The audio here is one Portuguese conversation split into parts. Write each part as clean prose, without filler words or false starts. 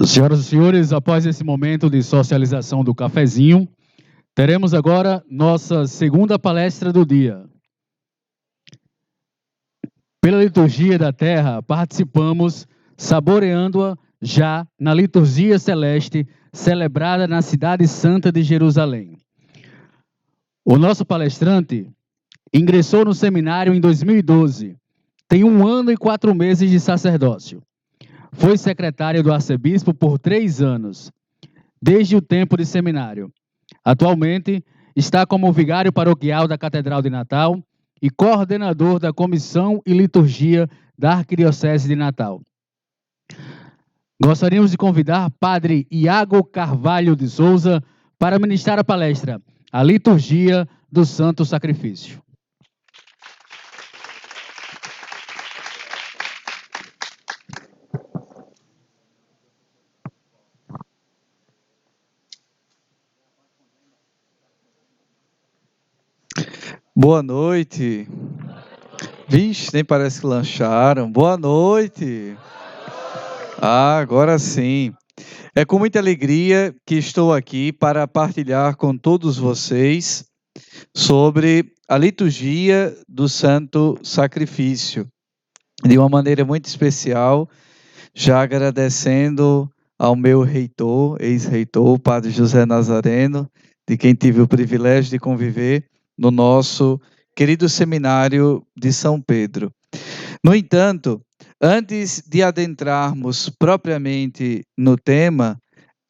Senhoras e senhores, após esse momento de socialização do cafezinho, teremos agora nossa segunda palestra do dia. Pela liturgia da terra, participamos, saboreando-a já na liturgia celeste, celebrada na cidade santa de Jerusalém. O nosso palestrante ingressou no seminário em 2012, tem 1 ano e 4 meses de sacerdócio. Foi secretário do arcebispo por 3 anos, desde o tempo de seminário. Atualmente, está como vigário paroquial da Catedral de Natal e coordenador da Comissão e Liturgia da Arquidiocese de Natal. Gostaríamos de convidar Padre Iago Carvalho de Souza para ministrar a palestra A Liturgia do Santo Sacrifício. Boa noite. Vixe, nem parece que lancharam. Boa noite. Agora sim. É com muita alegria que estou aqui para partilhar com todos vocês sobre a liturgia do Santo Sacrifício. De uma maneira muito especial, já agradecendo ao meu reitor, ex-reitor, o Padre José Nazareno, de quem tive o privilégio de conviver no nosso querido seminário de São Pedro. No entanto, antes de adentrarmos propriamente no tema,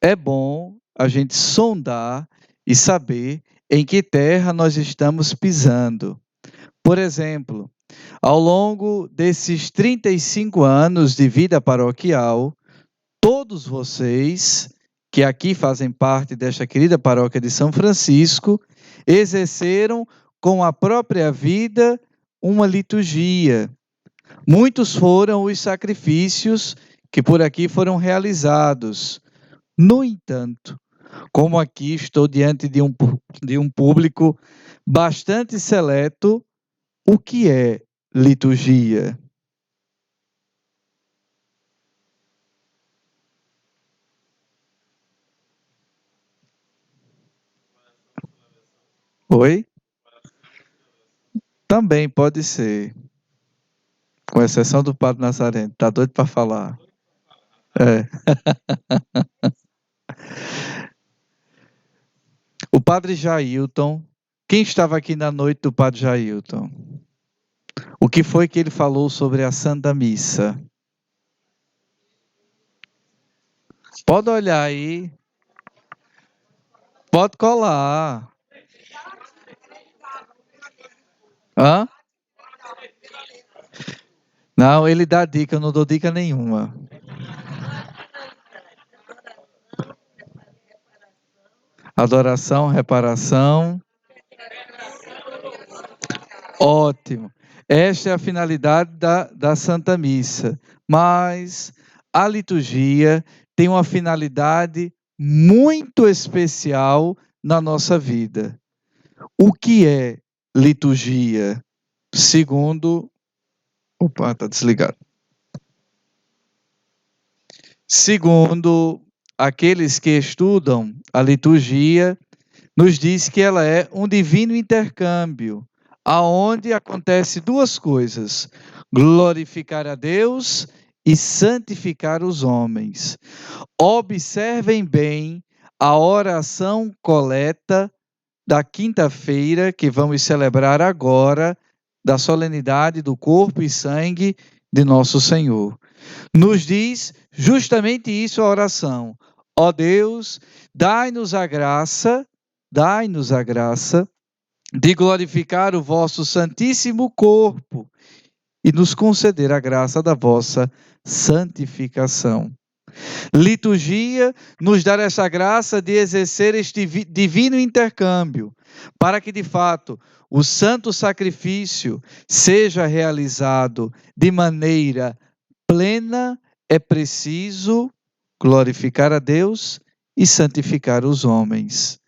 é bom a gente sondar e saber em que terra nós estamos pisando. Por exemplo, ao longo desses 35 anos de vida paroquial, todos vocês que aqui fazem parte desta querida paróquia de São Francisco, exerceram com a própria vida uma liturgia. Muitos foram os sacrifícios que por aqui foram realizados. No entanto, como aqui estou diante de um público bastante seleto, o que é liturgia? Oi? Também pode ser. Com exceção do Padre Nazareno. Tá doido para falar. É. O Padre Jailton. Quem estava aqui na noite do Padre Jailton? O que foi que ele falou sobre a Santa Missa? Pode olhar aí. Pode colar. Hã? Não, ele dá dica, eu não dou dica nenhuma. Adoração, reparação. Ótimo. Esta é a finalidade da Santa Missa. Mas a liturgia tem uma finalidade muito especial na nossa vida. O que é liturgia? Segundo... Opa, está desligado. Segundo aqueles que estudam a liturgia, nos diz que ela é um divino intercâmbio, aonde acontece duas coisas: glorificar a Deus e santificar os homens. Observem bem a oração coleta da quinta-feira, que vamos celebrar agora, da solenidade do corpo e sangue de nosso Senhor. Nos diz justamente isso a oração: ó Deus, dai-nos a graça de glorificar o vosso santíssimo corpo e nos conceder a graça da vossa santificação. Liturgia nos dá essa graça de exercer este divino intercâmbio, para que de fato o santo sacrifício seja realizado de maneira plena. É preciso glorificar a Deus e santificar os homens.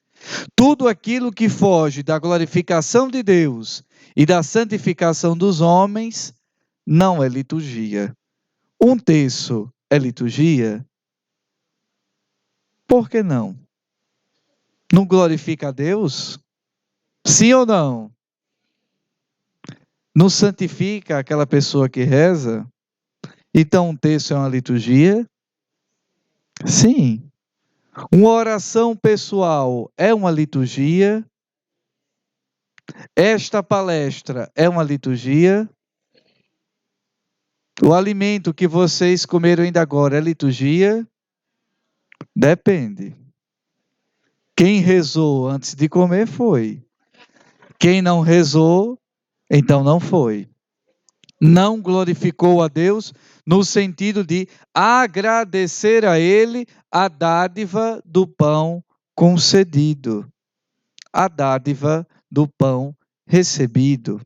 Tudo aquilo que foge da glorificação de Deus e da santificação dos homens não é liturgia. Um terço é liturgia? Por que não? Não glorifica a Deus? Sim ou não? Não santifica aquela pessoa que reza? Então um texto é uma liturgia? Sim. Uma oração pessoal é uma liturgia? Esta palestra é uma liturgia? O alimento que vocês comeram ainda agora é liturgia? Depende. Quem rezou antes de comer foi. Quem não rezou, então não foi. Não glorificou a Deus no sentido de agradecer a Ele a dádiva do pão concedido, a dádiva do pão recebido.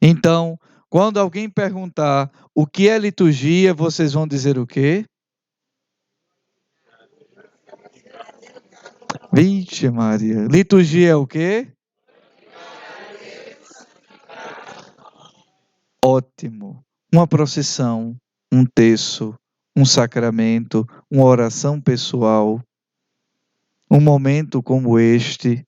Então, quando alguém perguntar o que é liturgia, vocês vão dizer o quê? Vixe Maria, liturgia é o quê? Ótimo. Uma procissão, um terço, um sacramento, uma oração pessoal, um momento como este,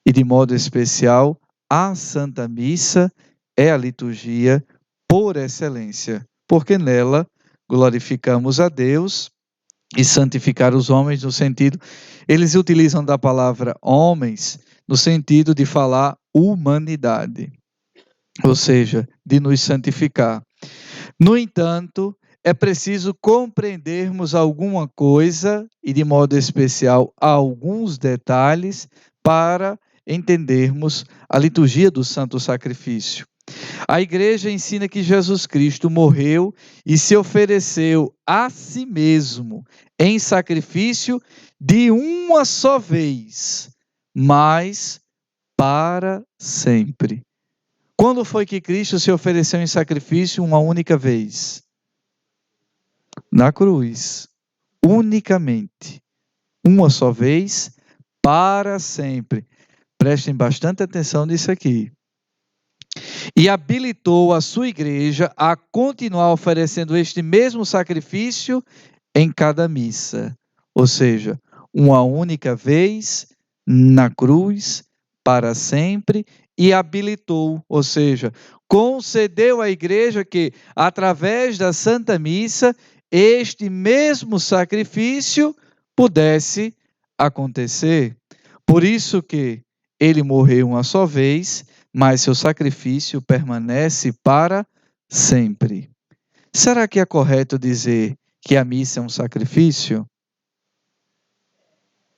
e de modo especial, a Santa Missa é a liturgia por excelência, porque nela glorificamos a Deus e santificar os homens no sentido, eles utilizam da palavra homens no sentido de falar humanidade, ou seja, de nos santificar. No entanto, é preciso compreendermos alguma coisa, e de modo especial alguns detalhes, para entendermos a liturgia do Santo Sacrifício. A igreja ensina que Jesus Cristo morreu e se ofereceu a si mesmo em sacrifício de uma só vez, mas para sempre. Quando foi que Cristo se ofereceu em sacrifício uma única vez? Na cruz. Unicamente. Uma só vez, para sempre. Prestem bastante atenção nisso aqui. E habilitou a sua igreja a continuar oferecendo este mesmo sacrifício em cada missa. Ou seja, uma única vez na cruz, para sempre, e habilitou, ou seja, concedeu à igreja que, através da Santa Missa, este mesmo sacrifício pudesse acontecer. Por isso que ele morreu uma só vez, mas seu sacrifício permanece para sempre. Será que é correto dizer que a missa é um sacrifício?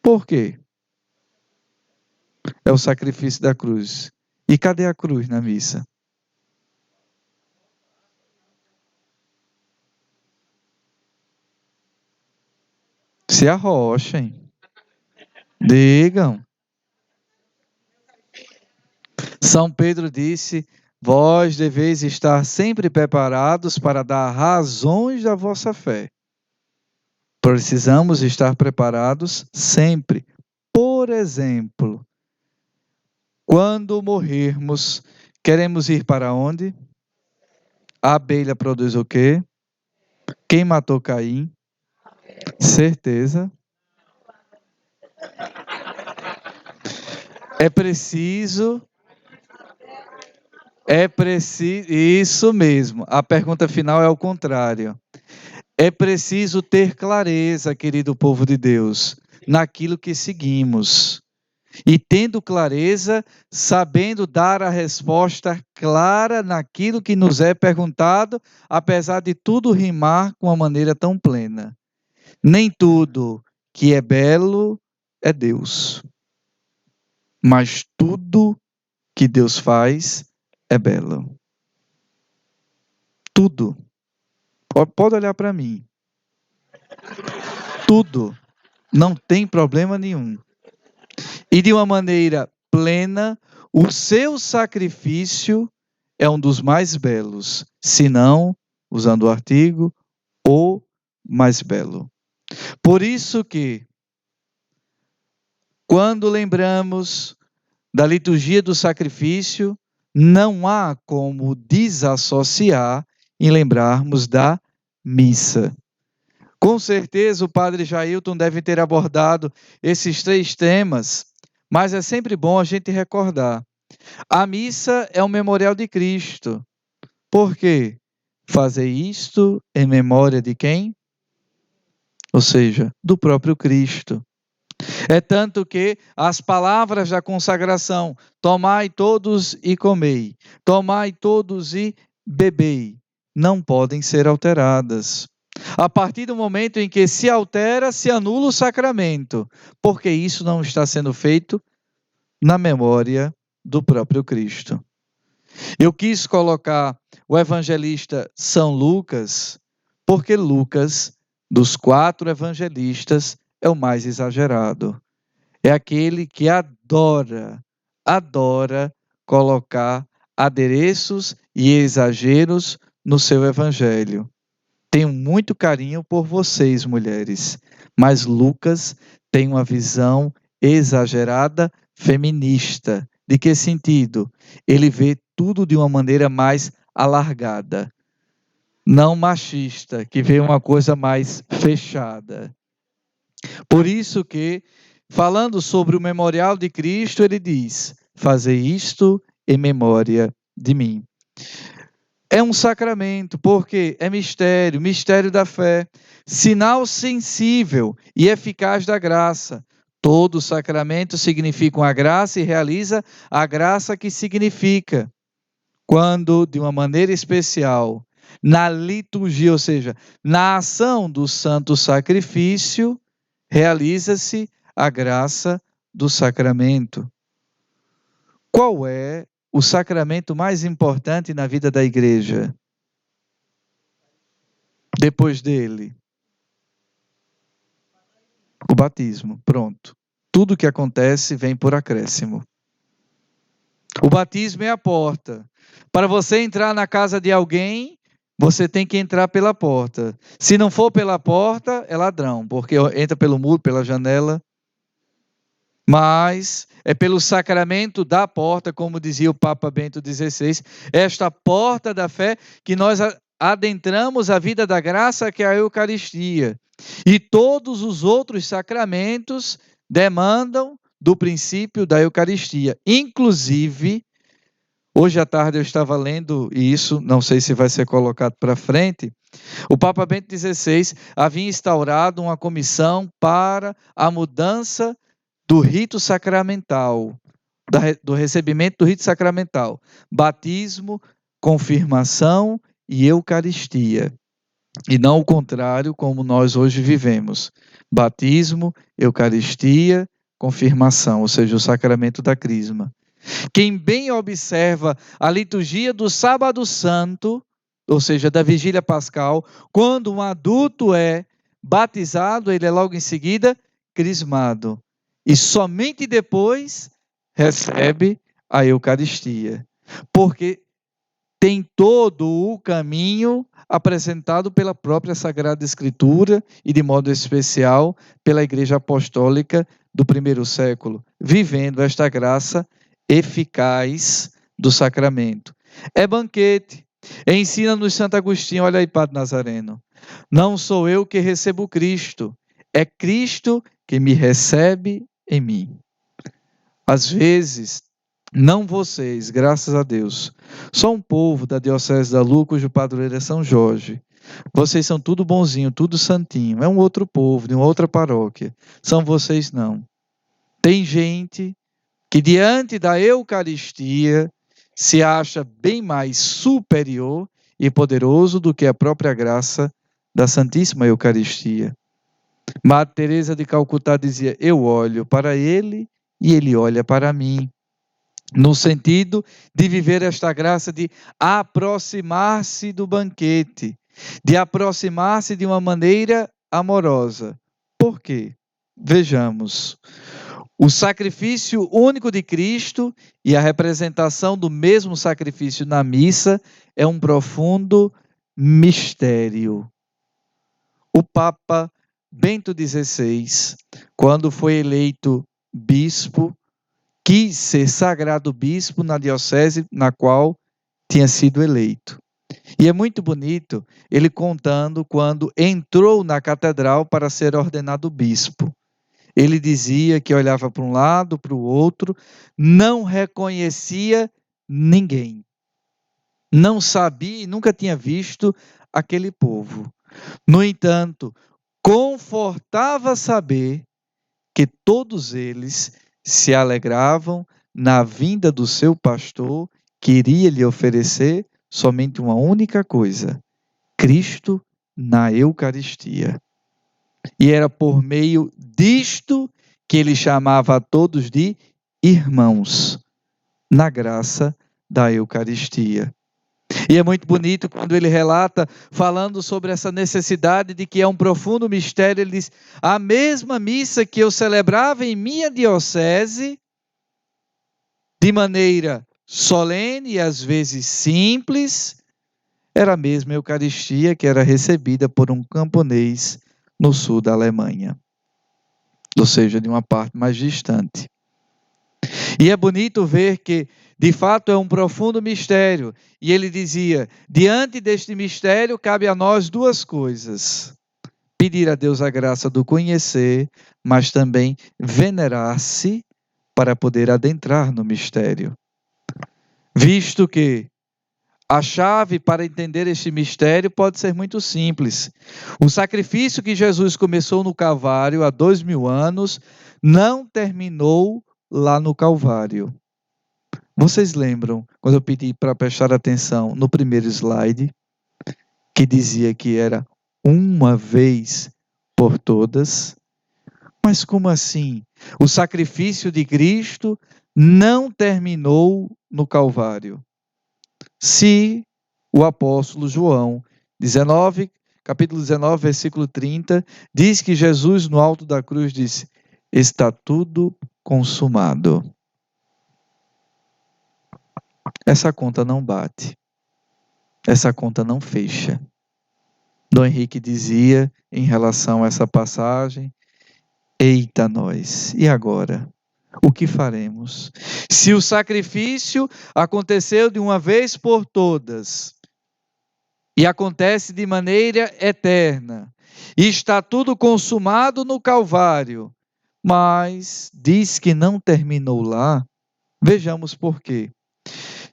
Por quê? É o sacrifício da cruz. E cadê a cruz na missa? Se arrochem. Digam. São Pedro disse: vós deveis estar sempre preparados para dar razões da vossa fé. Precisamos estar preparados sempre. Por exemplo, quando morrermos, queremos ir para onde? A abelha produz o quê? Quem matou Caim? Certeza. É preciso. Isso mesmo. A pergunta final é o contrário. É preciso ter clareza, querido povo de Deus, naquilo que seguimos. E tendo clareza, sabendo dar a resposta clara naquilo que nos é perguntado, apesar de tudo rimar com uma maneira tão plena. Nem tudo que é belo é Deus, mas tudo que Deus faz é belo. Tudo. Pode olhar para mim. Tudo. Não tem problema nenhum. E de uma maneira plena, o seu sacrifício é um dos mais belos, se não, usando o artigo, o mais belo. Por isso que, quando lembramos da liturgia do sacrifício, não há como desassociar em lembrarmos da missa. Com certeza o padre Jailton deve ter abordado esses 3 temas, mas é sempre bom a gente recordar. A missa é um memorial de Cristo. Por quê? Fazer isto em memória de quem? Ou seja, do próprio Cristo. É tanto que as palavras da consagração, tomai todos e comei, tomai todos e bebei, não podem ser alteradas. A partir do momento em que se altera, se anula o sacramento, porque isso não está sendo feito na memória do próprio Cristo. Eu quis colocar o evangelista São Lucas, porque Lucas, dos 4 evangelistas, é o mais exagerado. É aquele que adora colocar adereços e exageros no seu evangelho. Tenho muito carinho por vocês, mulheres, mas Lucas tem uma visão exagerada feminista. De que sentido? Ele vê tudo de uma maneira mais alargada, não machista, que vê uma coisa mais fechada. Por isso que, falando sobre o memorial de Cristo, ele diz: fazei isto em memória de mim. É um sacramento, porque é mistério, mistério da fé, sinal sensível e eficaz da graça. Todo sacramento significa uma graça e realiza a graça que significa. Quando, de uma maneira especial, na liturgia, ou seja, na ação do santo sacrifício, realiza-se a graça do sacramento. Qual é o sacramento mais importante na vida da igreja? Depois dele, o batismo. Pronto. Tudo que acontece vem por acréscimo. O batismo é a porta. Para você entrar na casa de alguém, você tem que entrar pela porta. Se não for pela porta, é ladrão, porque entra pelo muro, pela janela. Mas é pelo sacramento da porta, como dizia o Papa Bento XVI, esta porta da fé que nós adentramos a vida da graça, que é a Eucaristia. E todos os outros sacramentos demandam do princípio da Eucaristia. Inclusive, hoje à tarde eu estava lendo isso, não sei se vai ser colocado para frente, o Papa Bento XVI havia instaurado uma comissão para a mudança do rito sacramental, do recebimento do rito sacramental, batismo, confirmação e Eucaristia. E não o contrário, como nós hoje vivemos. Batismo, Eucaristia, confirmação, ou seja, o sacramento da crisma. Quem bem observa a liturgia do Sábado Santo, ou seja, da Vigília Pascal, quando um adulto é batizado, ele é logo em seguida crismado. E somente depois recebe a Eucaristia. Porque tem todo o caminho apresentado pela própria Sagrada Escritura e, de modo especial, pela Igreja Apostólica do primeiro século, vivendo esta graça eficaz do sacramento. É banquete. Ensina-nos Santo Agostinho, olha aí, Padre Nazareno. Não sou eu que recebo Cristo, é Cristo que me recebe em mim. Às vezes, não vocês, graças a Deus, só um povo da Diocese da Lua, cujo padroeiro é São Jorge. Vocês são tudo bonzinho, tudo santinho. É um outro povo, de uma outra paróquia. São vocês não. Tem gente que diante da Eucaristia se acha bem mais superior e poderoso do que a própria graça da Santíssima Eucaristia. Madre Teresa de Calcutá dizia: eu olho para ele e ele olha para mim. No sentido de viver esta graça de aproximar-se do banquete, de aproximar-se de uma maneira amorosa. Por quê? Vejamos. O sacrifício único de Cristo e a representação do mesmo sacrifício na missa é um profundo mistério. O Papa Bento XVI, quando foi eleito bispo, quis ser sagrado bispo na diocese na qual tinha sido eleito. E é muito bonito ele contando quando entrou na catedral para ser ordenado bispo. Ele dizia que olhava para um lado, para o outro, não reconhecia ninguém. Não sabia e nunca tinha visto aquele povo. No entanto, confortava saber que todos eles se alegravam na vinda do seu pastor, que iria lhe oferecer somente uma única coisa: Cristo na Eucaristia. E era por meio disto que ele chamava a todos de irmãos, na graça da Eucaristia. E é muito bonito quando ele relata, falando sobre essa necessidade de que é um profundo mistério, ele diz: a mesma missa que eu celebrava em minha diocese, de maneira solene e às vezes simples, era a mesma Eucaristia que era recebida por um camponês no sul da Alemanha, ou seja, de uma parte mais distante. E é bonito ver que, de fato, é um profundo mistério. E ele dizia: diante deste mistério, cabe a nós duas coisas: pedir a Deus a graça do conhecer, mas também venerar-se para poder adentrar no mistério. Visto que a chave para entender este mistério pode ser muito simples. O sacrifício que Jesus começou no Calvário há 2000 anos não terminou lá no Calvário. Vocês lembram quando eu pedi para prestar atenção no primeiro slide, que dizia que era uma vez por todas? Mas como assim? O sacrifício de Cristo não terminou no Calvário. Se o apóstolo João, capítulo 19, versículo 30, diz que Jesus no alto da cruz disse: está tudo consumado. Essa conta não bate. Essa conta não fecha. Dom Henrique dizia em relação a essa passagem: eita nós, e agora? O que faremos? Se o sacrifício aconteceu de uma vez por todas, e acontece de maneira eterna, e está tudo consumado no Calvário, mas diz que não terminou lá, vejamos por quê.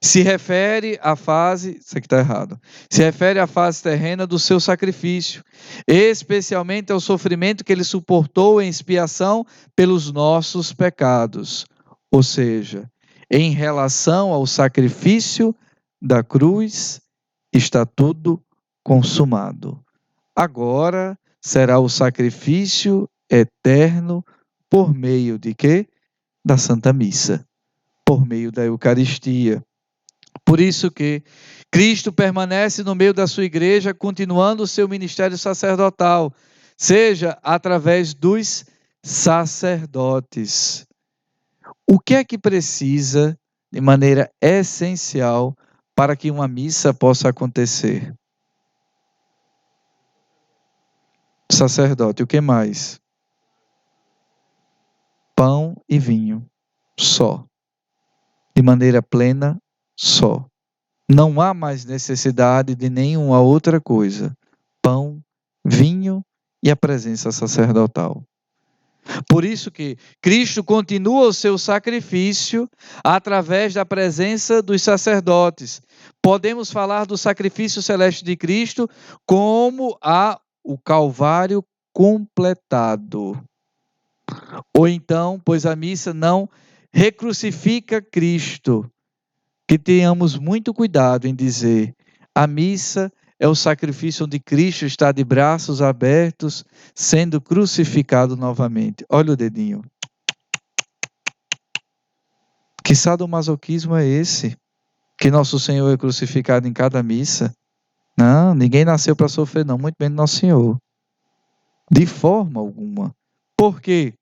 Se refere à fase, isso aqui está errado, se refere à fase terrena do seu sacrifício, especialmente ao sofrimento que ele suportou em expiação pelos nossos pecados, ou seja, em relação ao sacrifício da cruz, está tudo consumado. Agora será o sacrifício eterno por meio de quê? Da Santa Missa, por meio da Eucaristia. Por isso que Cristo permanece no meio da sua igreja, continuando o seu ministério sacerdotal, seja através dos sacerdotes. O que é que precisa, de maneira essencial, para que uma missa possa acontecer? Sacerdote, o que mais? Pão e vinho, só. De maneira plena, só. Não há mais necessidade de nenhuma outra coisa. Pão, vinho e a presença sacerdotal. Por isso que Cristo continua o seu sacrifício através da presença dos sacerdotes. Podemos falar do sacrifício celeste de Cristo como o Calvário completado. Ou então, pois a missa não recrucifica Cristo, que tenhamos muito cuidado em dizer: a missa é o sacrifício onde Cristo está de braços abertos, sendo crucificado novamente. Olha o dedinho. Que sadomasoquismo é esse? Que nosso Senhor é crucificado em cada missa? Não, ninguém nasceu para sofrer, não, muito menos Nosso Senhor. De forma alguma. Por quê?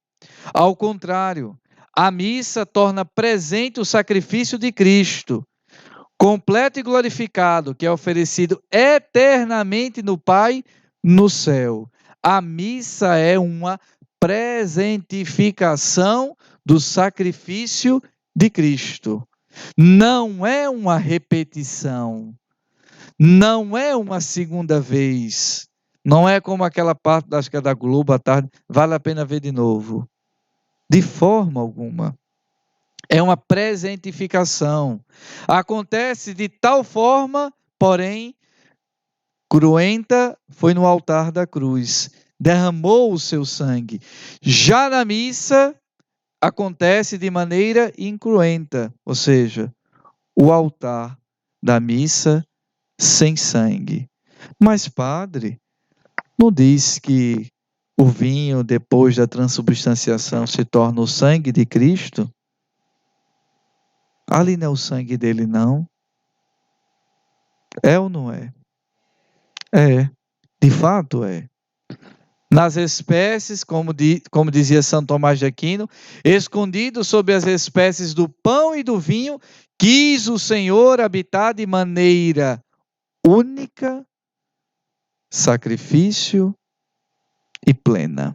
Ao contrário, a missa torna presente o sacrifício de Cristo, completo e glorificado, que é oferecido eternamente no Pai, no céu. A missa é uma presentificação do sacrifício de Cristo. Não é uma repetição. Não é uma segunda vez. Não é como aquela parte, acho que é da Globo à tarde, vale a pena ver de novo. De forma alguma. É uma presentificação. Acontece de tal forma, porém, cruenta foi no altar da cruz. Derramou o seu sangue. Já na missa, acontece de maneira incruenta, ou seja, o altar da missa sem sangue. Mas, padre, não diz que o vinho, depois da transubstanciação, se torna o sangue de Cristo? Ali não é o sangue dele, não. É ou não é? É, de fato é. Nas espécies, como dizia São Tomás de Aquino, escondido sob as espécies do pão e do vinho, quis o Senhor habitar de maneira única, sacrifício e plena.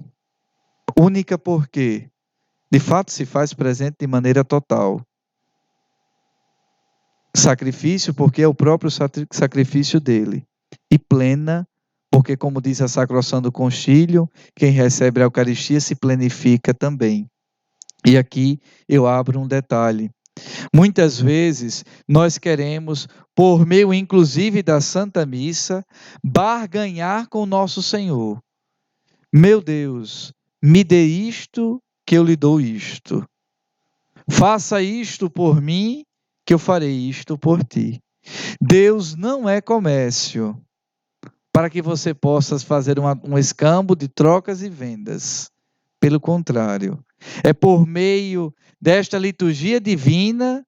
Única porque, de fato, se faz presente de maneira total. Sacrifício porque é o próprio sacrifício dele. E plena porque, como diz a Sacrossã do Concílio, quem recebe a Eucaristia se plenifica também. E aqui eu abro um detalhe. Muitas vezes nós queremos, por meio inclusive da Santa Missa, barganhar com o nosso Senhor. Meu Deus, me dê isto que eu lhe dou isto. Faça isto por mim que eu farei isto por ti. Deus não é comércio para que você possa fazer um escambo de trocas e vendas. Pelo contrário, é por meio desta liturgia divina,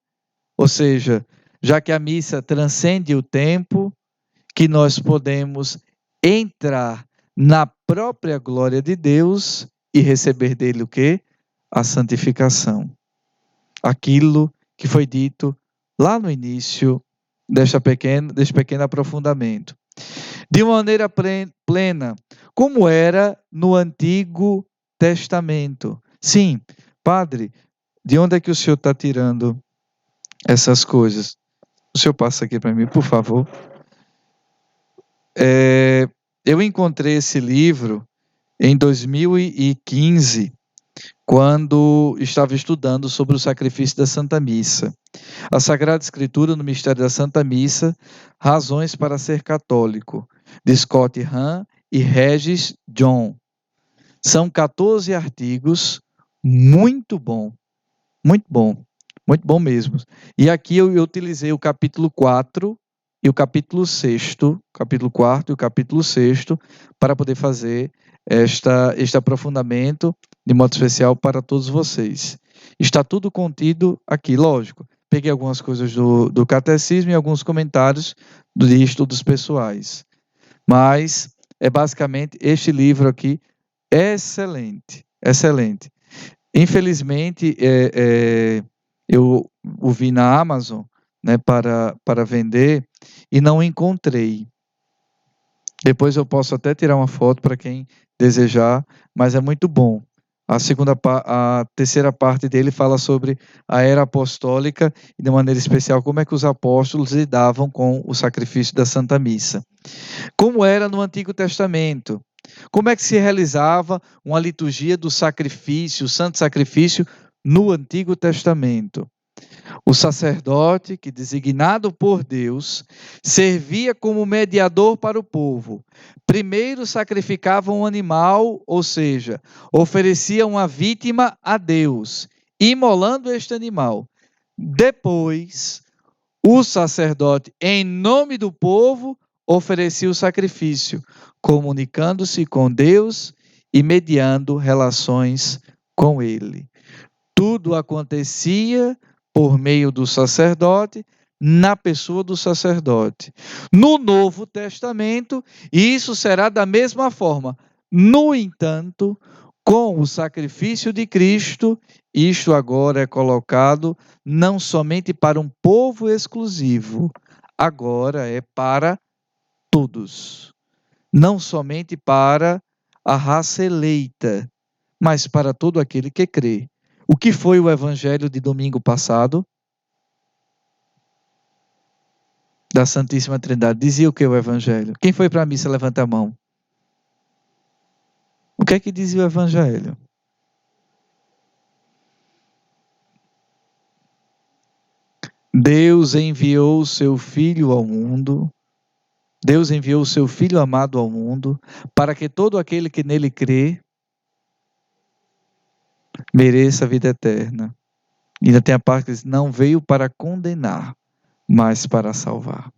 ou seja, já que a missa transcende o tempo, que nós podemos entrar na própria glória de Deus e receber dele o quê? A santificação. Aquilo que foi dito lá no início deste pequeno aprofundamento. De maneira plena, como era no Antigo Testamento. Sim, padre, de onde é que o senhor está tirando essas coisas? O senhor passa aqui para mim, por favor. Eu encontrei esse livro em 2015, quando estava estudando sobre o sacrifício da Santa Missa. A Sagrada Escritura no Mistério da Santa Missa, Razões para Ser Católico, de Scott Hahn e Regis John. São 14 artigos, muito bom mesmo. E aqui eu utilizei o capítulo 4 e o capítulo 6, capítulo 4 e o capítulo 6, para poder fazer este aprofundamento, de modo especial para todos vocês. Está tudo contido aqui, lógico. Peguei algumas coisas do catecismo e alguns comentários de estudos pessoais. Mas é basicamente este livro aqui, excelente, excelente. Infelizmente, eu o vi na Amazon, né, para vender e não encontrei. Depois eu posso até tirar uma foto para quem desejar, mas é muito bom. A terceira parte dele fala sobre a era apostólica e, de maneira especial, como é que os apóstolos lidavam com o sacrifício da Santa Missa. Como era no Antigo Testamento? Como é que se realizava uma liturgia do sacrifício, o santo sacrifício, no Antigo Testamento? O sacerdote, que designado por Deus, servia como mediador para o povo. Primeiro sacrificava um animal, ou seja, oferecia uma vítima a Deus, imolando este animal. Depois, o sacerdote, em nome do povo, oferecia o sacrifício, comunicando-se com Deus e mediando relações com ele. Tudo acontecia por meio do sacerdote, na pessoa do sacerdote. No Novo Testamento, isso será da mesma forma. No entanto, com o sacrifício de Cristo, isto agora é colocado não somente para um povo exclusivo, agora é para todos. Não somente para a raça eleita, mas para todo aquele que crê. O que foi o evangelho de domingo passado? da Santíssima Trindade. Dizia o que o Evangelho? Quem foi para a missa, levanta a mão. O que é que dizia o Evangelho? Deus enviou o seu Filho ao mundo, Deus enviou o seu Filho amado ao mundo, para que todo aquele que nele crê, mereça a vida eterna. E ainda tem a parte que diz, não veio para condenar, mas para salvar.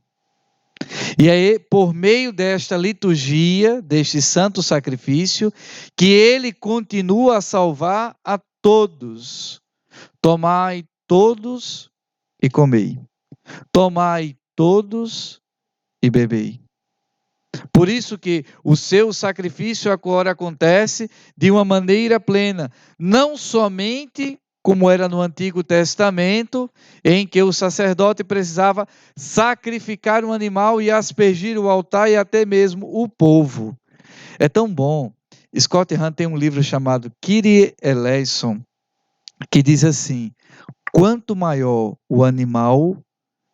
E aí, por meio desta liturgia, deste santo sacrifício, que ele continua a salvar a todos. Tomai todos e comei. Tomai todos e bebei. Por isso que o seu sacrifício agora acontece de uma maneira plena, não somente como era no Antigo Testamento, em que o sacerdote precisava sacrificar um animal e aspergir o altar e até mesmo o povo. É tão bom. Scott Hahn tem um livro chamado Kyrie Eleison, que diz assim: quanto maior o animal,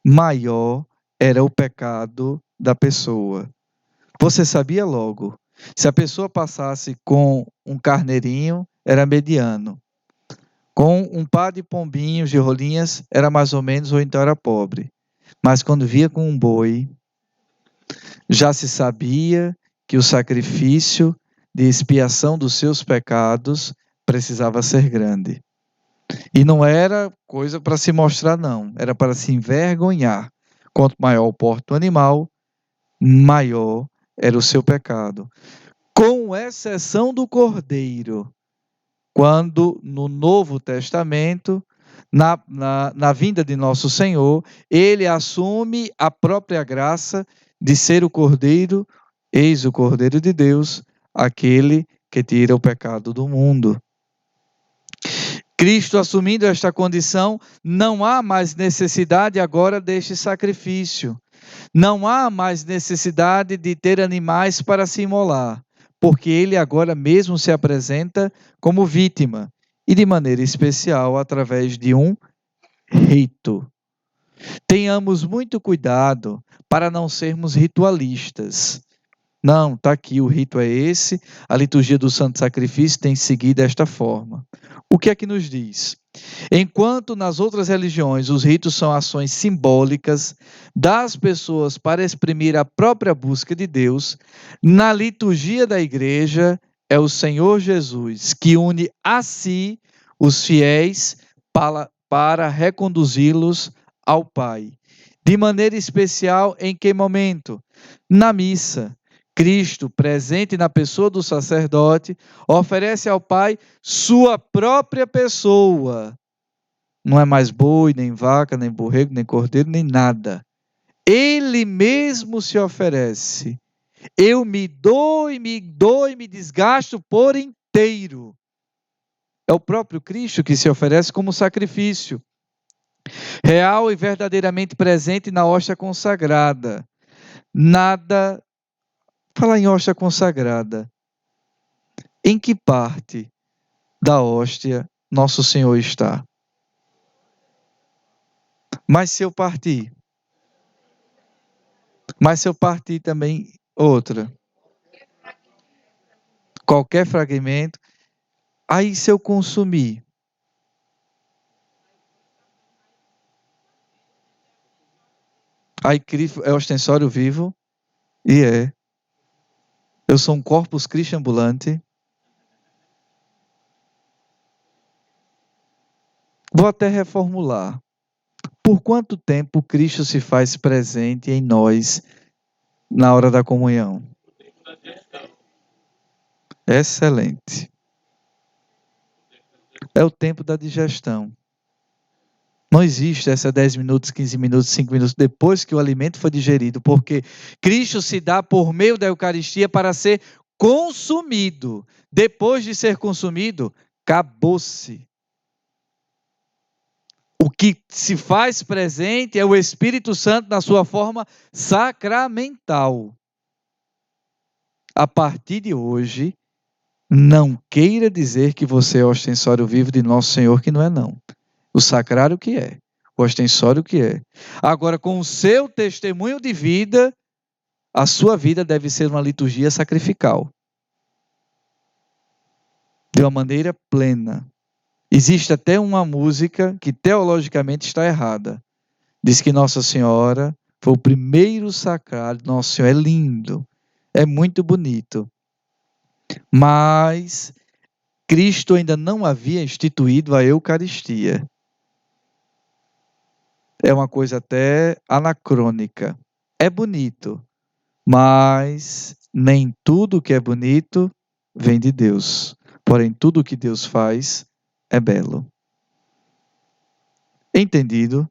maior era o pecado da pessoa. Você sabia logo. Se a pessoa passasse com um carneirinho, era mediano. Com um par de pombinhos, de rolinhas, era mais ou menos, ou então era pobre. Mas quando via com um boi, já se sabia que o sacrifício de expiação dos seus pecados precisava ser grande. E não era coisa para se mostrar, não. Era para se envergonhar. Quanto maior o porte do animal, maior era o seu pecado. Com exceção do cordeiro, quando no Novo Testamento, na vinda de nosso Senhor, ele assume a própria graça de ser o cordeiro, eis o cordeiro de Deus, aquele que tira o pecado do mundo. Cristo assumindo esta condição, não há mais necessidade agora deste sacrifício. Não há mais necessidade de ter animais para se imolar, porque ele agora mesmo se apresenta como vítima, e de maneira especial através de um rito. Tenhamos muito cuidado para não sermos ritualistas. Não, está aqui, o rito é esse, a liturgia do Santo Sacrifício tem seguido desta forma. O que é que nos diz? Enquanto nas outras religiões os ritos são ações simbólicas das pessoas para exprimir a própria busca de Deus, na liturgia da igreja é o Senhor Jesus que une a si os fiéis para reconduzi-los ao Pai. De maneira especial, em que momento? Na missa. Cristo, presente na pessoa do sacerdote, oferece ao Pai sua própria pessoa. Não é mais boi, nem vaca, nem borrego, nem cordeiro, nem nada. Ele mesmo se oferece. Eu me dou e me desgasto por inteiro. É o próprio Cristo que se oferece como sacrifício, real e verdadeiramente presente na hóstia consagrada. Nada. Falar em hóstia consagrada. Em que parte da hóstia nosso Senhor está? Mas se eu partir também outra, qualquer fragmento, aí se eu consumir, aí Cristo é ostensório vivo, e eu sou um corpus Christi ambulante. Vou até reformular. Por quanto tempo Cristo se faz presente em nós na hora da comunhão? Excelente. É o tempo da digestão. Não existe essa 10 minutos, 15 minutos, 5 minutos depois que o alimento foi digerido, porque Cristo se dá por meio da Eucaristia para ser consumido. Depois de ser consumido, acabou-se. O que se faz presente é o Espírito Santo na sua forma sacramental. A partir de hoje, não queira dizer que você é ostensório vivo de Nosso Senhor, que não é não. O sacrário que é. o ostensório que é. Agora, com o seu testemunho de vida, a sua vida deve ser uma liturgia sacrificial. De uma maneira plena. Existe até uma música que teologicamente está errada. Diz que Nossa Senhora foi o primeiro sacrário. Nossa Senhora é lindo, é muito bonito. Mas Cristo ainda não havia instituído a Eucaristia. É uma coisa até anacrônica. É bonito, mas nem tudo que é bonito vem de Deus. Porém, tudo que Deus faz é belo. Entendido?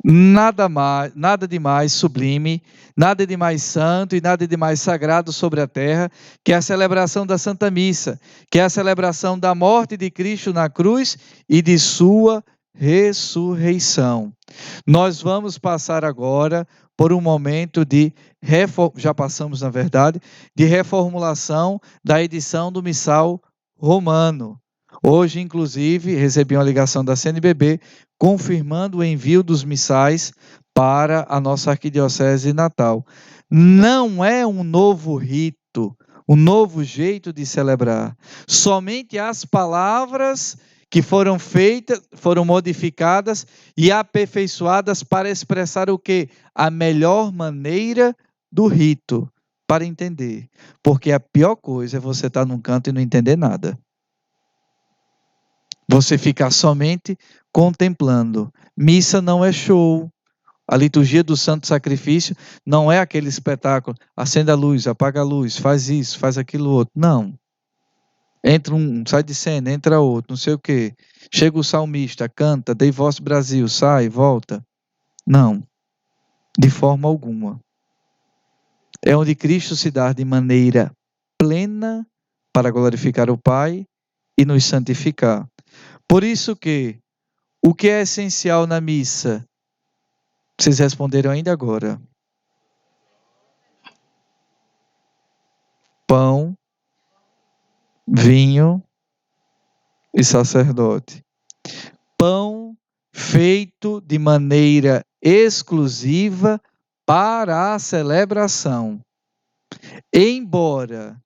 Nada de mais sublime, nada de mais santo e nada de mais sagrado sobre a terra que a celebração da Santa Missa, que é a celebração da morte de Cristo na cruz e de sua ressurreição. Nós vamos passar agora por um momento de já passamos, na verdade, de reformulação da edição do Missal Romano. Hoje, inclusive, recebi uma ligação da CNBB confirmando o envio dos missais para a nossa arquidiocese de Natal. Não é um novo rito, um novo jeito de celebrar. Somente as palavras que foram feitas, foram modificadas e aperfeiçoadas para expressar o quê? A melhor maneira do rito, para entender. Porque a pior coisa é você estar num canto e não entender nada. Você ficar somente contemplando. Missa não é show. A liturgia do Santo Sacrifício não é aquele espetáculo. Acenda a luz, apaga a luz, faz isso, faz aquilo outro. Não. Entra um, sai de cena, entra outro, não sei o quê. Chega o salmista, canta, Dei vosso Brasil, sai, volta. Não. De forma alguma. É onde Cristo se dá de maneira plena para glorificar o Pai e nos santificar. Por isso que o que é essencial na missa? Vocês responderam ainda agora. Pão, vinho e sacerdote. Pão feito de maneira exclusiva para a celebração. Embora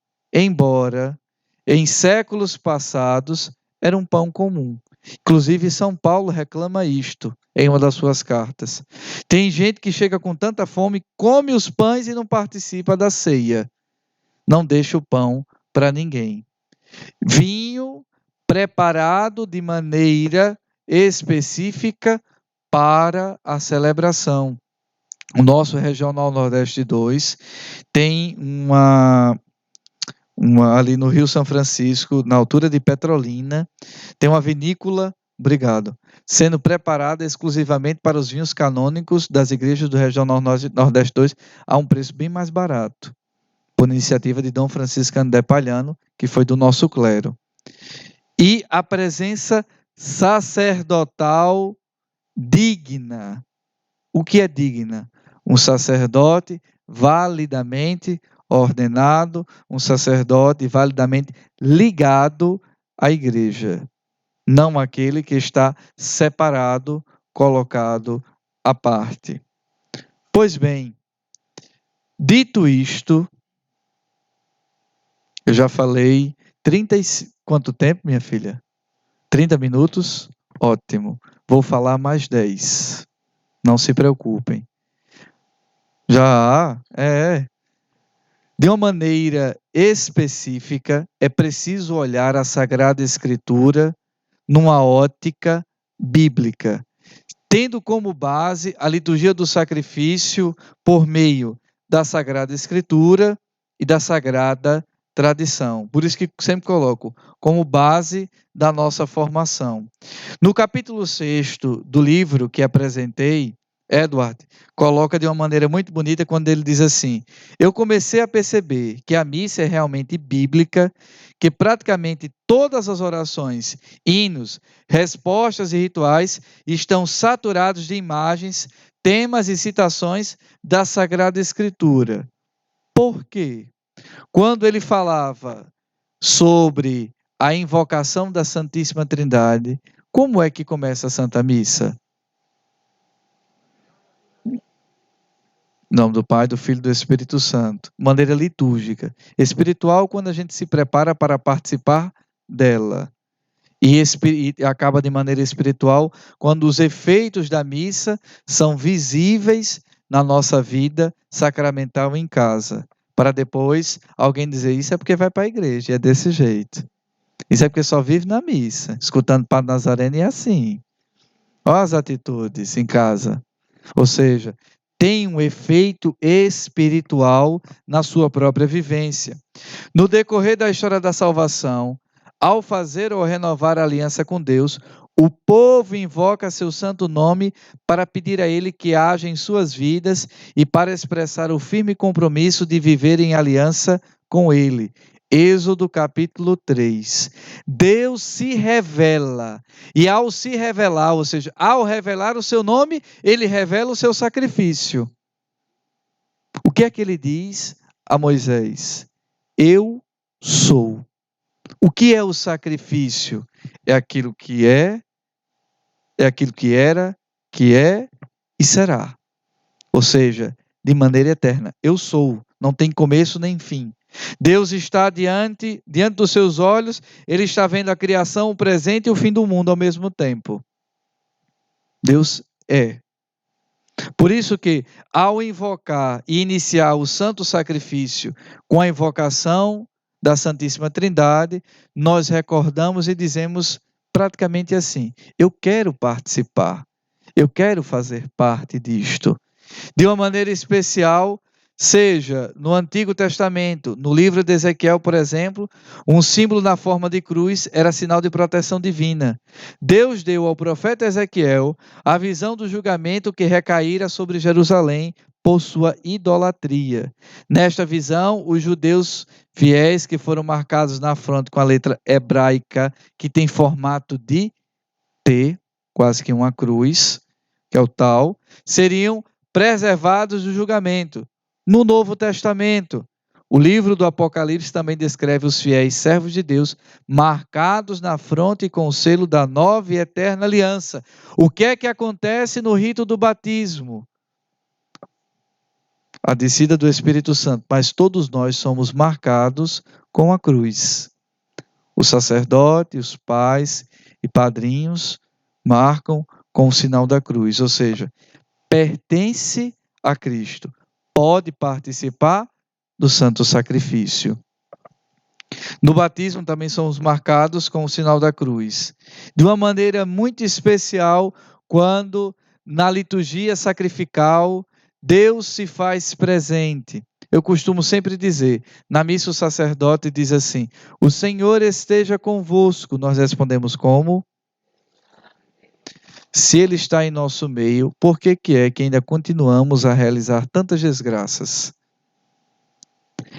em séculos passados era um pão comum. Inclusive São Paulo reclama isto em uma das suas cartas. Tem gente que chega com tanta fome, come os pães e não participa da ceia. Não deixa o pão para ninguém. Vinho preparado de maneira específica para a celebração. O nosso Regional Nordeste 2 tem uma ali no Rio São Francisco, na altura de Petrolina, tem uma vinícola, obrigado, sendo preparada exclusivamente para os vinhos canônicos das igrejas do Regional Nordeste 2 a um preço bem mais barato, por iniciativa de Dom Francisco André Palhano, que foi do nosso clero. E a presença sacerdotal digna. O que é digna? Um sacerdote validamente ordenado, um sacerdote validamente ligado à igreja, não aquele que está separado, colocado à parte. Pois bem, dito isto, eu já falei quanto tempo, minha filha? 30 minutos? Ótimo. Vou falar mais 10. Não se preocupem. Já, de uma maneira específica, é preciso olhar a Sagrada Escritura numa ótica bíblica, tendo como base a liturgia do sacrifício por meio da Sagrada Escritura e da Sagrada Tradição. Por isso que sempre coloco como base da nossa formação. No capítulo 6 do livro que apresentei, Edward coloca de uma maneira muito bonita quando ele diz assim: eu comecei a perceber que a missa é realmente bíblica, que praticamente todas as orações, hinos, respostas e rituais estão saturados de imagens, temas e citações da Sagrada Escritura. Por quê? Quando ele falava sobre a invocação da Santíssima Trindade, Como é que começa a Santa Missa? Em nome do Pai, do Filho e do Espírito Santo. Maneira litúrgica. Espiritual, quando a gente se prepara para participar dela. E acaba de maneira espiritual quando os efeitos da missa são visíveis na nossa vida sacramental em casa. Para depois alguém dizer, isso é porque vai para a igreja, é desse jeito. Isso é porque só vive na missa. Escutando Padre Nazareno é assim. Olha as atitudes em casa. Ou seja, tem um efeito espiritual na sua própria vivência. No decorrer da história da salvação, ao fazer ou renovar a aliança com Deus, o povo invoca seu santo nome para pedir a Ele que haja em suas vidas e para expressar o firme compromisso de viver em aliança com Ele. Êxodo capítulo 3. Deus se revela, e ao se revelar, ou seja, ao revelar o seu nome, Ele revela o seu sacrifício. O que é que Ele diz a Moisés? Eu sou. O que é o sacrifício? É aquilo que é aquilo que era, que é e será. Ou seja, de maneira eterna. Eu sou, não tem começo nem fim. Deus está diante dos seus olhos, Ele está vendo a criação, o presente e o fim do mundo ao mesmo tempo. Deus é. Por isso que, ao invocar e iniciar o santo sacrifício com a invocação da Santíssima Trindade, nós recordamos e dizemos praticamente assim: eu quero participar, eu quero fazer parte disto. De uma maneira especial, seja no Antigo Testamento, no livro de Ezequiel, por exemplo, um símbolo na forma de cruz era sinal de proteção divina. Deus deu ao profeta Ezequiel a visão do julgamento que recaíra sobre Jerusalém por sua idolatria. Nesta visão, os judeus fiéis que foram marcados na fronte com a letra hebraica, que tem formato de T, quase que uma cruz, que é o tal, seriam preservados do julgamento. No Novo Testamento, o livro do Apocalipse também descreve os fiéis servos de Deus marcados na fronte com o selo da nova e eterna aliança. O que é que acontece no rito do batismo? A descida do Espírito Santo, mas todos nós somos marcados com a cruz. O sacerdote, os pais e padrinhos marcam com o sinal da cruz, ou seja, pertence a Cristo, pode participar do santo sacrifício. No batismo também somos marcados com o sinal da cruz, de uma maneira muito especial, quando na liturgia sacrificial Deus se faz presente. Eu costumo sempre dizer, na missa o sacerdote diz assim: o Senhor esteja convosco. Nós respondemos como? Se Ele está em nosso meio, por que é que ainda continuamos a realizar tantas desgraças?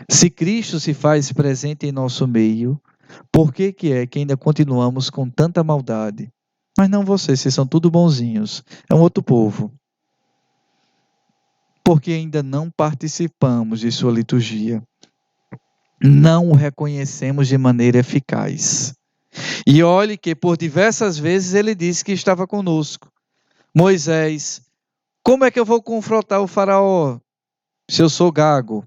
Se Cristo se faz presente em nosso meio, por que é que ainda continuamos com tanta maldade? Mas não vocês são tudo bonzinhos, é um outro povo. Porque ainda não participamos de sua liturgia. Não o reconhecemos de maneira eficaz. E olhe que por diversas vezes ele disse que estava conosco. Moisés, como é que eu vou confrontar o faraó? Se eu sou gago,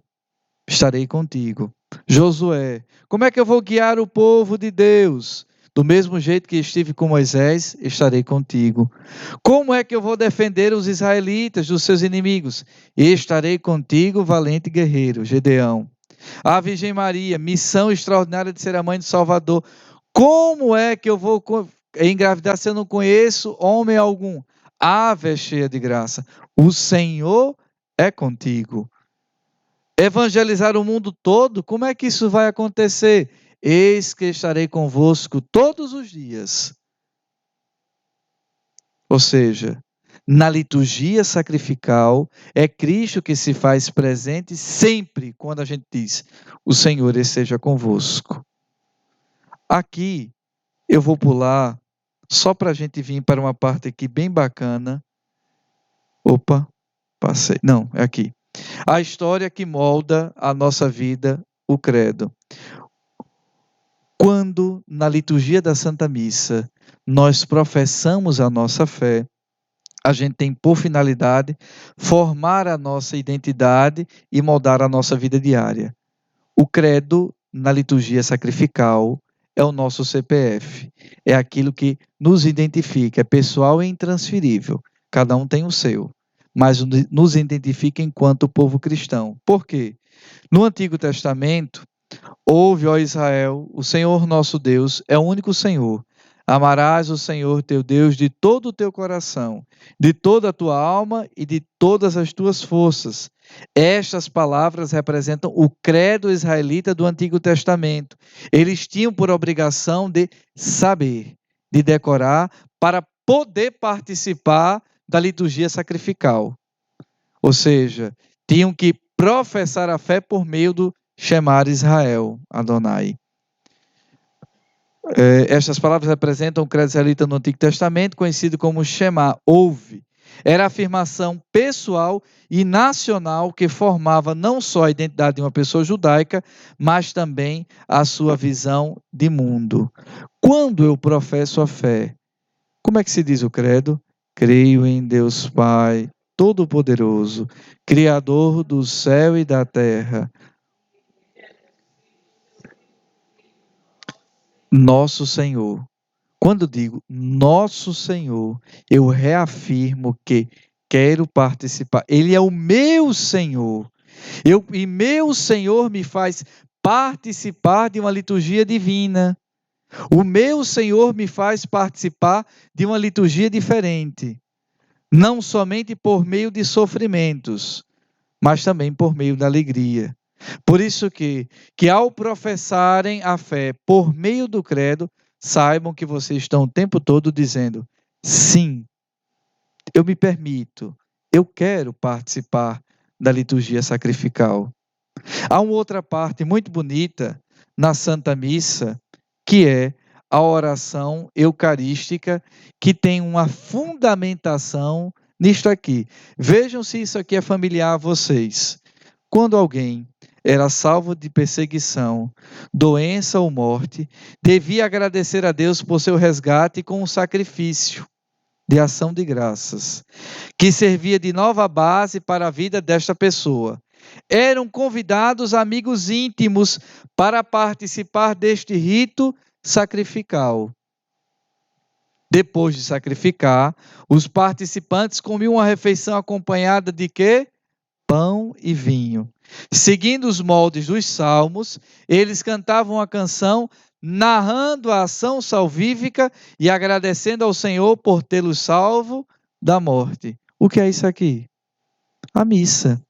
estarei contigo. Josué, como é que eu vou guiar o povo de Deus? Do mesmo jeito que estive com Moisés, estarei contigo. Como é que eu vou defender os israelitas dos seus inimigos? Estarei contigo, valente guerreiro, Gedeão. A Virgem Maria, missão extraordinária de ser a mãe do Salvador. Como é que eu vou engravidar se eu não conheço homem algum? Ave cheia de graça, o Senhor é contigo. Evangelizar o mundo todo, como é que isso vai acontecer? Eis que estarei convosco todos os dias. Ou seja, na liturgia sacrificial, é Cristo que se faz presente sempre quando a gente diz: o Senhor esteja convosco. Aqui, eu vou pular, só para a gente vir para uma parte aqui bem bacana. Opa, passei. Não, é aqui. A história que molda a nossa vida, o credo. Quando, na liturgia da Santa Missa, nós professamos a nossa fé, a gente tem por finalidade formar a nossa identidade e moldar a nossa vida diária. O credo na liturgia sacrificial é o nosso CPF, é aquilo que nos identifica, é pessoal e intransferível, cada um tem o seu, mas nos identifica enquanto povo cristão. Por quê? No Antigo Testamento, ouve, ó Israel, o Senhor nosso Deus é o único Senhor. Amarás o Senhor teu Deus de todo o teu coração, de toda a tua alma e de todas as tuas forças. Estas palavras representam o credo israelita do Antigo Testamento. Eles tinham por obrigação de saber, de decorar, para poder participar da liturgia sacrificial. Ou seja, tinham que professar a fé por meio do chamar Israel, Adonai. Estas palavras representam o credo israelita no Antigo Testamento, conhecido como Shema, ouve. Era a afirmação pessoal e nacional que formava não só a identidade de uma pessoa judaica, mas também a sua visão de mundo. Quando eu professo a fé, como é que se diz o credo? Creio em Deus Pai, Todo-Poderoso, Criador do céu e da terra, nosso Senhor. Quando digo nosso Senhor, eu reafirmo que quero participar. Ele é o meu Senhor. E meu Senhor me faz participar de uma liturgia divina. O meu Senhor me faz participar de uma liturgia diferente. Não somente por meio de sofrimentos, mas também por meio da alegria. Por isso que ao professarem a fé por meio do credo, saibam que vocês estão o tempo todo dizendo: sim, eu me permito, eu quero participar da liturgia sacrificial. Há uma outra parte muito bonita na Santa Missa, que é a oração eucarística, que tem uma fundamentação nisto aqui. Vejam se isso aqui é familiar a vocês. Quando alguém era salvo de perseguição, doença ou morte, devia agradecer a Deus por seu resgate com um sacrifício de ação de graças, que servia de nova base para a vida desta pessoa. Eram convidados amigos íntimos para participar deste rito sacrificial. Depois de sacrificar, os participantes comiam uma refeição acompanhada de quê? Pão e vinho. Seguindo os moldes dos salmos, eles cantavam a canção narrando a ação salvífica e agradecendo ao Senhor por tê-los salvo da morte. O que é isso aqui? A missa.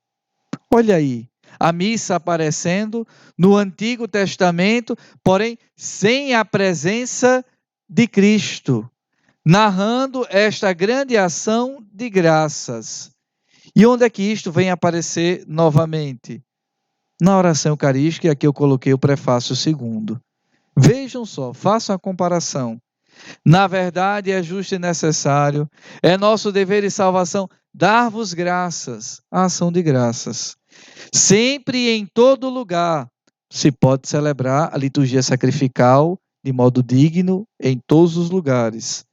Olha aí, a missa aparecendo no Antigo Testamento, porém sem a presença de Cristo, narrando esta grande ação de graças. E onde é que isto vem aparecer novamente? Na oração eucarística, aqui eu coloquei o prefácio segundo. Vejam só, façam a comparação. Na verdade, é justo e necessário, é nosso dever e salvação dar-vos graças, a ação de graças. Sempre e em todo lugar se pode celebrar a liturgia sacrificial de modo digno em todos os lugares.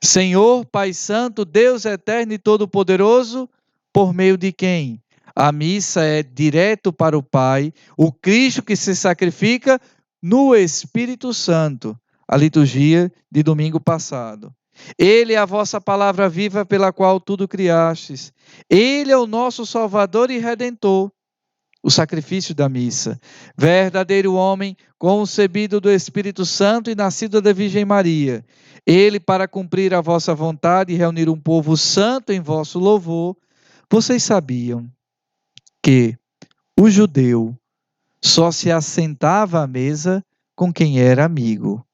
Senhor, Pai Santo, Deus eterno e todo-poderoso, por meio de quem? A missa é direto para o Pai, o Cristo que se sacrifica no Espírito Santo, a liturgia de domingo passado. Ele é a vossa palavra viva pela qual tudo criastes. Ele é o nosso Salvador e Redentor. O sacrifício da missa. Verdadeiro homem, concebido do Espírito Santo e nascido da Virgem Maria. Ele, para cumprir a vossa vontade e reunir um povo santo em vosso louvor, vocês sabiam que o judeu só se assentava à mesa com quem era amigo.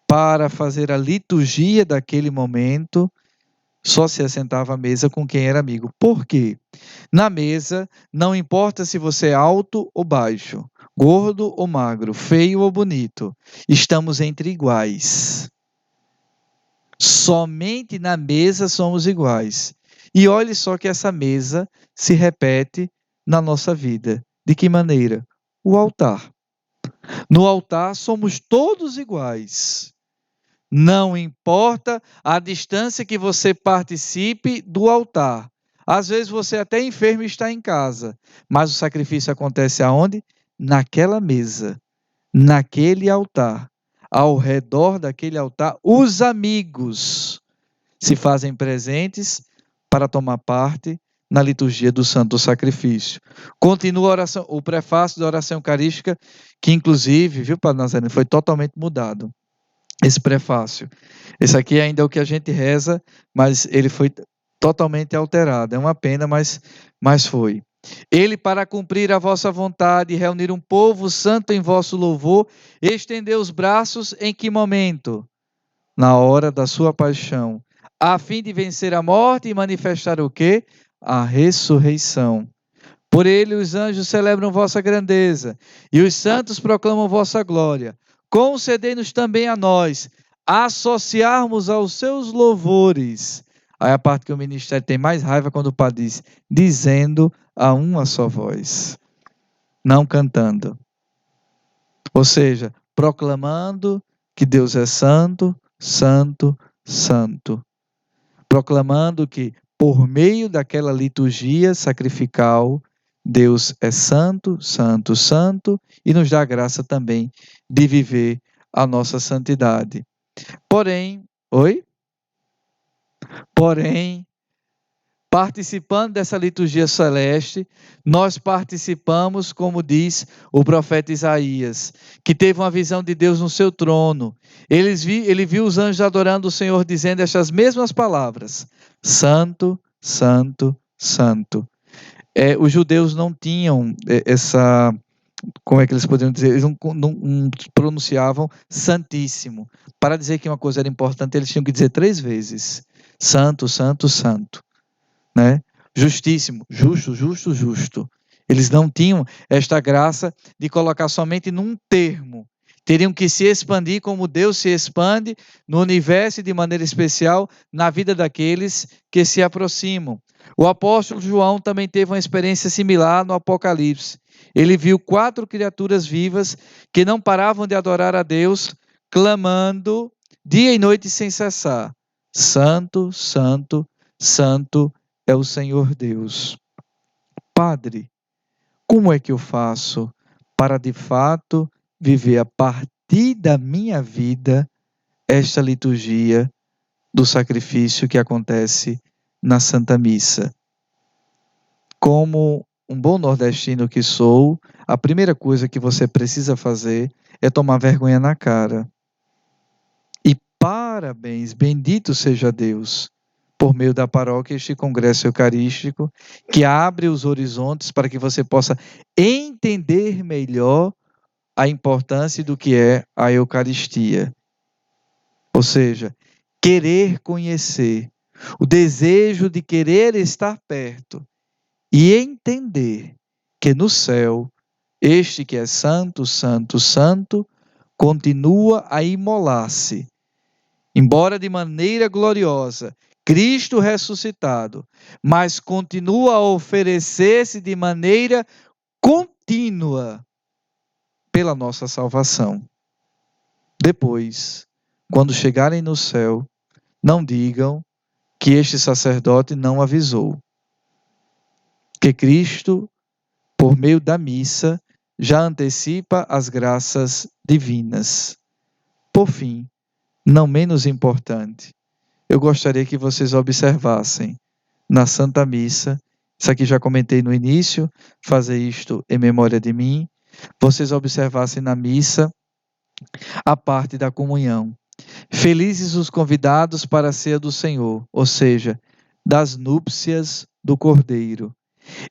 Para fazer a liturgia daquele momento, só se assentava à mesa com quem era amigo. Por quê? Na mesa, não importa se você é alto ou baixo, gordo ou magro, feio ou bonito, estamos entre iguais. Somente na mesa somos iguais. E olhe só que essa mesa se repete na nossa vida. De que maneira? O altar. No altar somos todos iguais. Não importa a distância que você participe do altar. Às vezes você até é enfermo e está em casa, mas o sacrifício acontece aonde? Naquela mesa, naquele altar. Ao redor daquele altar, os amigos se fazem presentes para tomar parte na liturgia do Santo Sacrifício. Continua a oração, o prefácio da oração eucarística, que inclusive, viu, Padre Nazareno, foi totalmente mudado. Esse prefácio. Esse aqui ainda é o que a gente reza, mas ele foi totalmente alterado. É uma pena, mas foi. Ele, para cumprir a vossa vontade e reunir um povo santo em vosso louvor, estendeu os braços em que momento? Na hora da sua paixão, a fim de vencer a morte e manifestar o quê? A ressurreição. Por ele os anjos celebram vossa grandeza e os santos proclamam vossa glória. Concedei-nos também a nós associarmos aos seus louvores. Aí a parte que o ministério tem mais raiva quando o padre diz, dizendo a uma só voz, não cantando. Ou seja, proclamando que Deus é santo, santo, santo. Proclamando que por meio daquela liturgia sacrificial, Deus é santo, santo, santo, e nos dá a graça também de viver a nossa santidade. Porém, participando dessa liturgia celeste, nós participamos, como diz o profeta Isaías, que teve uma visão de Deus no seu trono. Ele viu os anjos adorando o Senhor, dizendo estas mesmas palavras: Santo, Santo, Santo. Os judeus não tinham essa, como é que eles poderiam dizer? Eles não pronunciavam Santíssimo. Para dizer que uma coisa era importante, eles tinham que dizer 3 vezes: Santo, Santo, Santo. Né? Justíssimo, justo, justo, justo. Eles não tinham esta graça de colocar somente num termo. Teriam que se expandir como Deus se expande no universo e de maneira especial na vida daqueles que se aproximam. O apóstolo João também teve uma experiência similar no Apocalipse. Ele viu 4 criaturas vivas que não paravam de adorar a Deus, clamando dia e noite sem cessar: Santo, Santo, Santo é o Senhor Deus. Padre, como é que eu faço para de fato viver a partir da minha vida esta liturgia do sacrifício que acontece na Santa Missa? Como um bom nordestino que sou, a primeira coisa que você precisa fazer é tomar vergonha na cara. E parabéns, bendito seja Deus, por meio da paróquia, este congresso eucarístico, que abre os horizontes para que você possa entender melhor a importância do que é a Eucaristia. Ou seja, querer conhecer, o desejo de querer estar perto e entender que no céu, este que é santo, santo, santo, continua a imolar-se, embora de maneira gloriosa, Cristo ressuscitado, mas continua a oferecer-se de maneira contínua pela nossa salvação. Depois, quando chegarem no céu, não digam que este sacerdote não avisou. Que Cristo, por meio da missa, já antecipa as graças divinas. Por fim, não menos importante, eu gostaria que vocês observassem na Santa Missa, isso aqui já comentei no início, fazer isto em memória de mim, vocês observassem na missa a parte da comunhão. Felizes os convidados para a ceia do Senhor, ou seja, das núpcias do Cordeiro.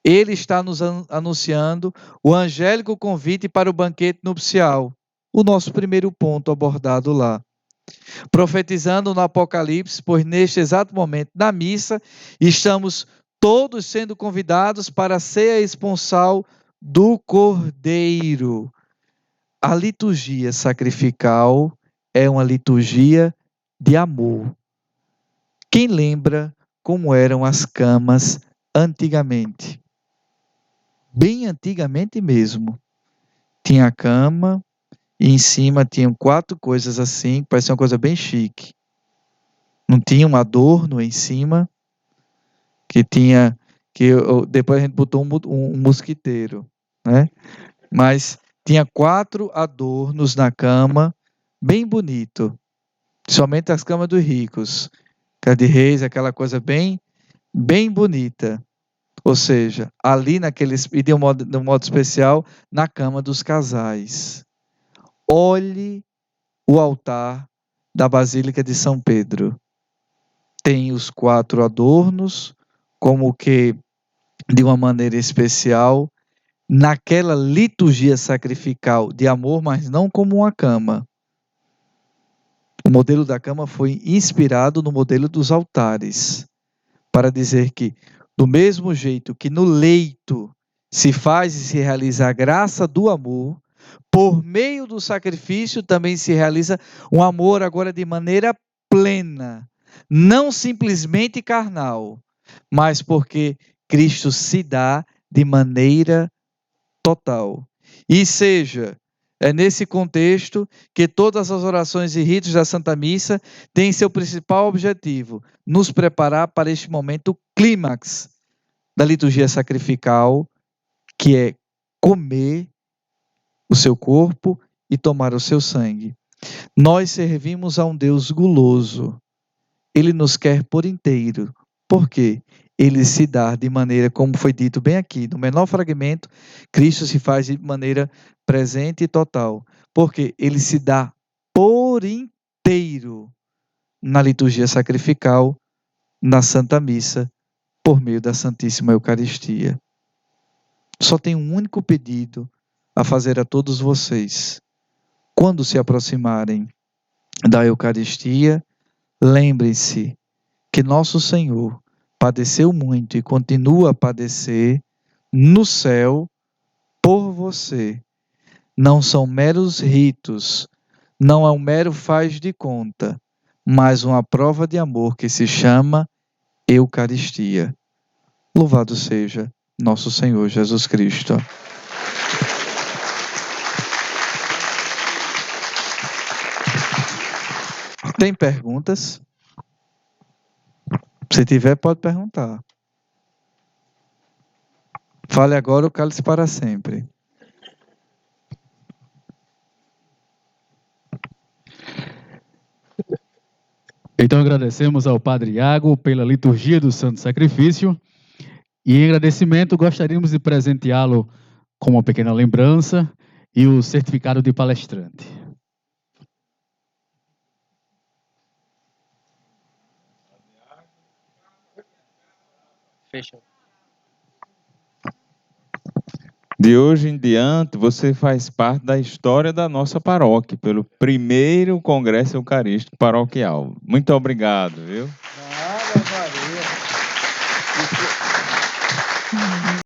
Ele está nos anunciando o angélico convite para o banquete nupcial, o nosso primeiro ponto abordado lá. Profetizando no Apocalipse, pois neste exato momento da missa, estamos todos sendo convidados para a ceia esponsal do Cordeiro. A liturgia sacrificial é uma liturgia de amor. Quem lembra como eram as camas antigamente? Bem antigamente mesmo. Tinha a cama e em cima tinham 4 coisas assim, parecia uma coisa bem chique. Não tinha um adorno em cima, depois a gente botou um mosquiteiro, né? Mas tinha 4 adornos na cama, bem bonito. Somente as camas dos ricos. A de reis, aquela coisa bem, bem bonita. Ou seja, ali naqueles, e de um modo especial, na cama dos casais. Olhe o altar da Basílica de São Pedro. Tem os 4 adornos, como que de uma maneira especial, naquela liturgia sacrificial de amor, mas não como uma cama. O modelo da cama foi inspirado no modelo dos altares, para dizer que, do mesmo jeito que no leito se faz e se realiza a graça do amor, por meio do sacrifício também se realiza um amor agora de maneira plena, não simplesmente carnal, mas porque Cristo se dá de maneira total. E seja, é nesse contexto que todas as orações e ritos da Santa Missa têm seu principal objetivo: nos preparar para este momento clímax da liturgia sacrificial, que é comer o seu corpo e tomar o seu sangue. Nós servimos a um Deus guloso. Ele nos quer por inteiro. Por quê? Ele se dá de maneira, como foi dito bem aqui, no menor fragmento, Cristo se faz de maneira presente e total. Porque ele se dá por inteiro na liturgia sacrificial, na Santa Missa, por meio da Santíssima Eucaristia. Só tem um único pedido a fazer a todos vocês. Quando se aproximarem da Eucaristia, lembrem-se que nosso Senhor padeceu muito e continua a padecer no céu por você. Não são meros ritos, não é um mero faz de conta, mas uma prova de amor que se chama Eucaristia. Louvado seja nosso Senhor Jesus Cristo. Tem perguntas? Se tiver, pode perguntar. Fale agora o cálice para sempre. Então agradecemos ao Padre Iago pela liturgia do Santo Sacrifício e em agradecimento gostaríamos de presenteá-lo com uma pequena lembrança e o certificado de palestrante. Fechou. De hoje em diante, você faz parte da história da nossa paróquia, pelo primeiro Congresso Eucarístico Paroquial. Muito obrigado, viu? Nada, Maria.